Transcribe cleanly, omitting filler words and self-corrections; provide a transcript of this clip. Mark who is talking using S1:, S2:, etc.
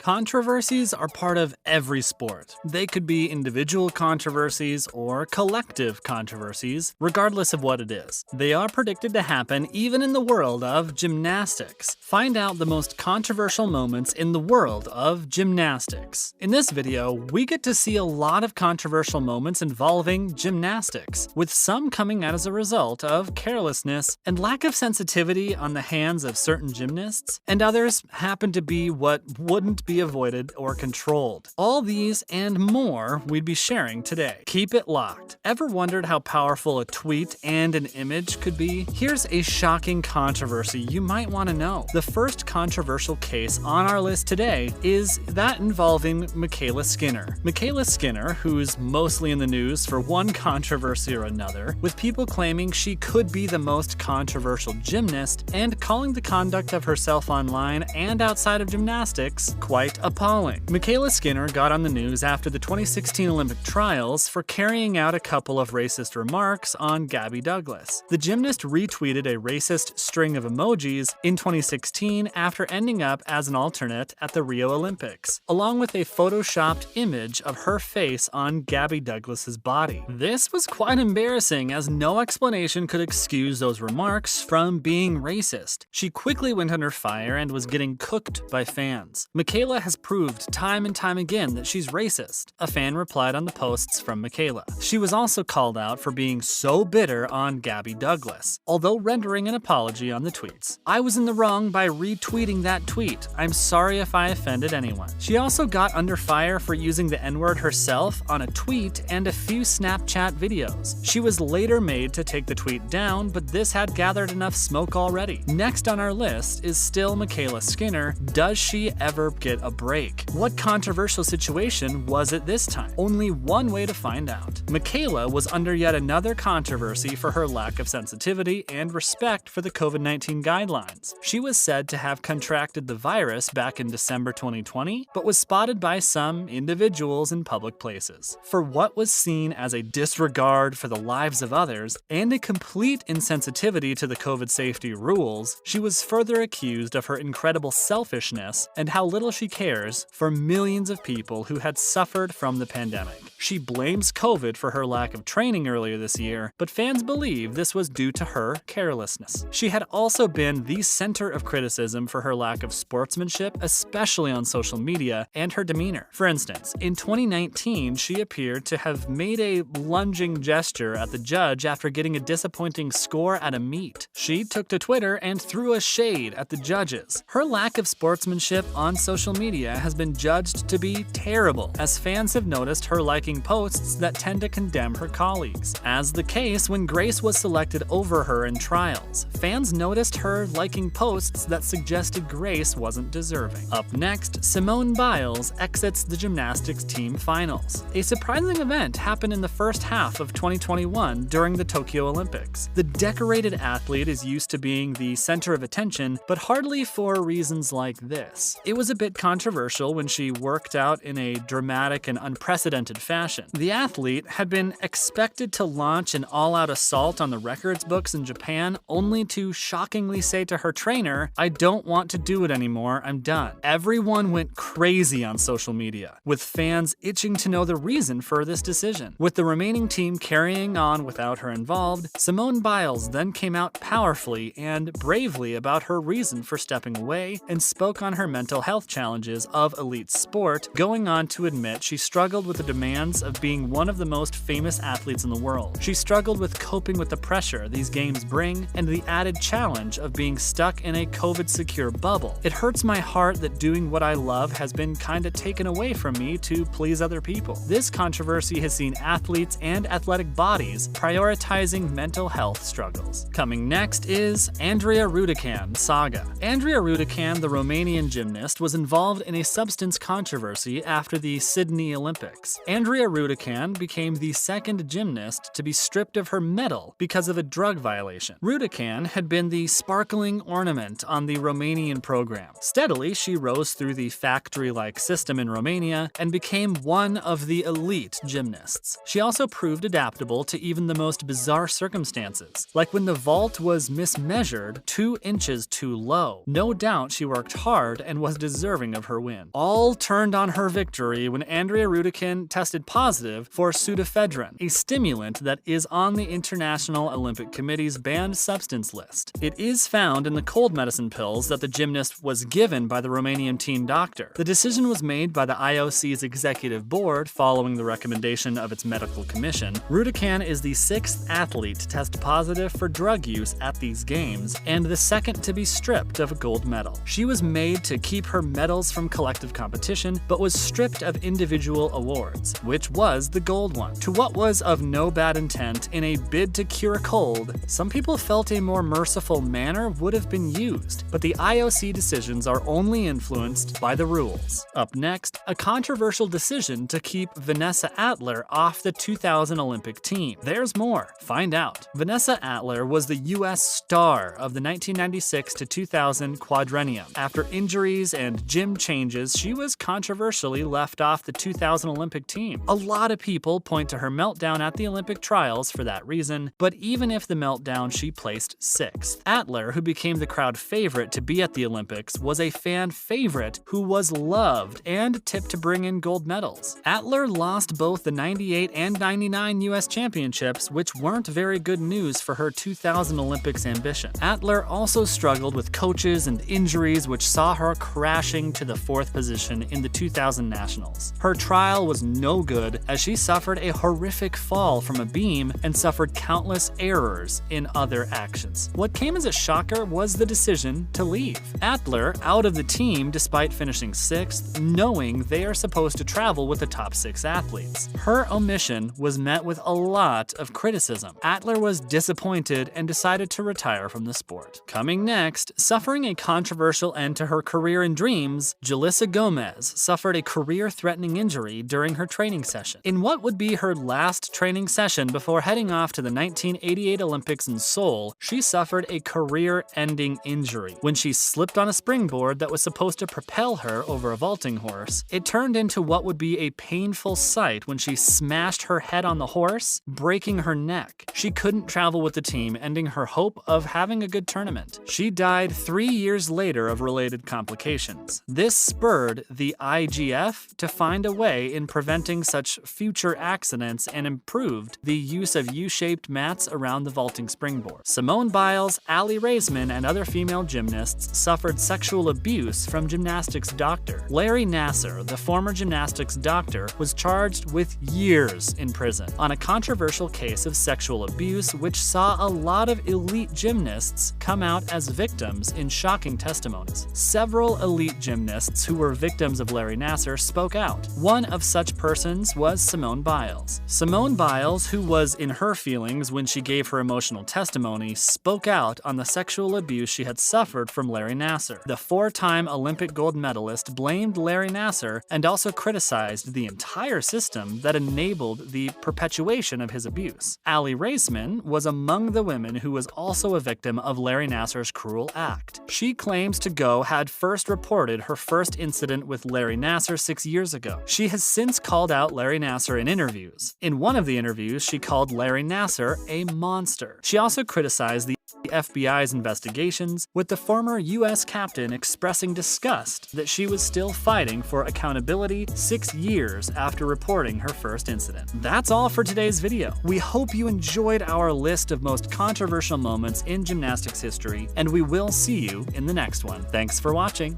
S1: Controversies are part of every sport. They could be individual controversies or collective controversies, regardless of what it is. They are predicted to happen even in the world of gymnastics. Find out the most controversial moments in the world of gymnastics. In this video, we get to see a lot of controversial moments involving gymnastics, with some coming out as a result of carelessness and lack of sensitivity on the hands of certain gymnasts, and others happen to be what wouldn't be avoided or controlled. All these and more we'd be sharing today. Keep it locked. Ever wondered how powerful a tweet and an image could be? Here's a shocking controversy you might want to know. The first controversial case on our list today is that involving Michaela Skinner. Michaela Skinner, who's mostly in the news for one controversy or another, with people claiming she could be the most controversial gymnast and calling the conduct of herself online and outside of gymnastics quite appalling. Michaela Skinner got on the news after the 2016 Olympic trials for carrying out a couple of racist remarks on Gabby Douglas. The gymnast retweeted a racist string of emojis in 2016 after ending up as an alternate at the Rio Olympics, along with a photoshopped image of her face on Gabby Douglas's body. This was quite embarrassing, as no explanation could excuse those remarks from being racist. She quickly went under fire and was getting cooked by fans. Michaela has proved time and time again that she's racist, a fan replied on the posts from Michaela. She was also called out for being so bitter on Gabby Douglas, although rendering an apology on the tweets. "I was in the wrong by retweeting that tweet. I'm sorry if I offended anyone." She also got under fire for using the N-word herself on a tweet and a few Snapchat videos. She was later made to take the tweet down, but this had gathered enough smoke already. Next on our list is still Michaela Skinner. Does she ever get a break? What controversial situation was it this time? Only one way to find out. Michaela was under yet another controversy for her lack of sensitivity and respect for the COVID-19 guidelines. She was said to have contracted the virus back in December 2020, but was spotted by some individuals in public places. For what was seen as a disregard for the lives of others and a complete insensitivity to the COVID safety rules, she was further accused of her incredible selfishness and how little she cares for millions of people who had suffered from the pandemic. She blames COVID for her lack of training earlier this year, but fans believe this was due to her carelessness. She had also been the center of criticism for her lack of sportsmanship, especially on social media, and her demeanor. For instance, in 2019, she appeared to have made a lunging gesture at the judge after getting a disappointing score at a meet. She took to Twitter and threw a shade at the judges. Her lack of sportsmanship on social media has been judged to be terrible, as fans have noticed her liking posts that tend to condemn her colleagues. As the case when Grace was selected over her in trials, fans noticed her liking posts that suggested Grace wasn't deserving. Up next, Simone Biles exits the gymnastics team finals. A surprising event happened in the first half of 2021 during the Tokyo Olympics. The decorated athlete is used to being the center of attention, but hardly for reasons like this. It was a bit controversial when she worked out in a dramatic and unprecedented fashion. The athlete had been expected to launch an all-out assault on the records books in Japan, only to shockingly say to her trainer, "I don't want to do it anymore, I'm done." Everyone went crazy on social media, with fans itching to know the reason for this decision. With the remaining team carrying on without her involved, Simone Biles then came out powerfully and bravely about her reason for stepping away and spoke on her mental health challenges of elite sport, going on to admit she struggled with the demands of being one of the most famous athletes in the world. She struggled with coping with the pressure these games bring and the added challenge of being stuck in a COVID-secure bubble. "It hurts my heart that doing what I love has been kinda taken away from me to please other people." This controversy has seen athletes and athletic bodies prioritizing mental health struggles. Coming next is Andrea Rudacan, Saga. Andrea Rudacan, the Romanian gymnast, was involved in a substance controversy after the Sydney Olympics. Andrea Rudacan became the second gymnast to be stripped of her medal because of a drug violation. Rudacan had been the sparkling ornament on the Romanian program. Steadily, she rose through the factory-like system in Romania and became one of the elite gymnasts. She also proved adaptable to even the most bizarre circumstances, like when the vault was mismeasured 2 inches too low. No doubt she worked hard and was deserving morning of her win. All turned on her victory when Andrea Rudacan tested positive for pseudoephedrine, a stimulant that is on the International Olympic Committee's banned substance list. It is found in the cold medicine pills that the gymnast was given by the Romanian team doctor. The decision was made by the IOC's executive board following the recommendation of its medical commission. Rudacan is the 6th athlete to test positive for drug use at these games, and the 2nd to be stripped of a gold medal. She was made to keep her medals from collective competition, but was stripped of individual awards, which was the gold one. To what was of no bad intent in a bid to cure a cold, some people felt a more merciful manner would have been used, but the IOC decisions are only influenced by the rules. Up next, a controversial decision to keep Vanessa Attler off the 2000 Olympic team. There's more. Find out. Vanessa Attler was the US star of the 1996 to 2000 quadrennium. After injuries and gym changes, she was controversially left off the 2000 Olympic team. A lot of people point to her meltdown at the Olympic trials for that reason, but even if the meltdown, she placed 6th. Attler, who became the crowd favorite to be at the Olympics, was a fan favorite who was loved and tipped to bring in gold medals. Attler lost both the 98 and 99 US championships, which weren't very good news for her 2000 Olympics ambition. Attler also struggled with coaches and injuries, which saw her crashing to the 4th position in the 2000 nationals. Her trial was no good as she suffered a horrific fall from a beam and suffered countless errors in other actions. What came as a shocker was the decision to leave. Attler out of the team despite finishing 6th, knowing they are supposed to travel with the top 6 athletes. Her omission was met with a lot of criticism. Attler was disappointed and decided to retire from the sport. Coming next, suffering a controversial end to her career and dreams, Jalissa Gomez suffered a career-threatening injury during her training session. In what would be her last training session before heading off to the 1988 Olympics in Seoul, she suffered a career-ending injury. When she slipped on a springboard that was supposed to propel her over a vaulting horse, it turned into what would be a painful sight when she smashed her head on the horse, breaking her neck. She couldn't travel with the team, ending her hope of having a good tournament. She died 3 years later of related complications. This spurred the IGF to find a way in preventing such future accidents and improved the use of U-shaped mats around the vaulting springboard. Simone Biles, Raisman, and other female gymnasts suffered sexual abuse from gymnastics doctor. Larry Nassar, the former gymnastics doctor, was charged with years in prison on a controversial case of sexual abuse which saw a lot of elite gymnasts come out as victims in shocking testimonies. Several elite gymnasts who were victims of Larry Nassar spoke out. One of such persons was Simone Biles. Simone Biles, who was in her feelings when she gave her emotional testimony, spoke out on the sexual abuse she had suffered from Larry Nassar. The 4-time Olympic gold medalist blamed Larry Nassar and also criticized the entire system that enabled the perpetuation of his abuse. Raisman was among the women who was also a victim of Larry Nassar's cruel act. She claims to go had first reported her first incident with Larry Nassar 6 years ago. She has since called out Larry Nassar in interviews. In one of the interviews, she called Larry Nassar a monster. She also criticized the FBI's investigations, with the former US captain expressing disgust that she was still fighting for accountability 6 years after reporting her first incident. That's all for today's video. We hope you enjoyed our list of most controversial moments in gymnastics history, and we will see you in the next one. Thanks for watching.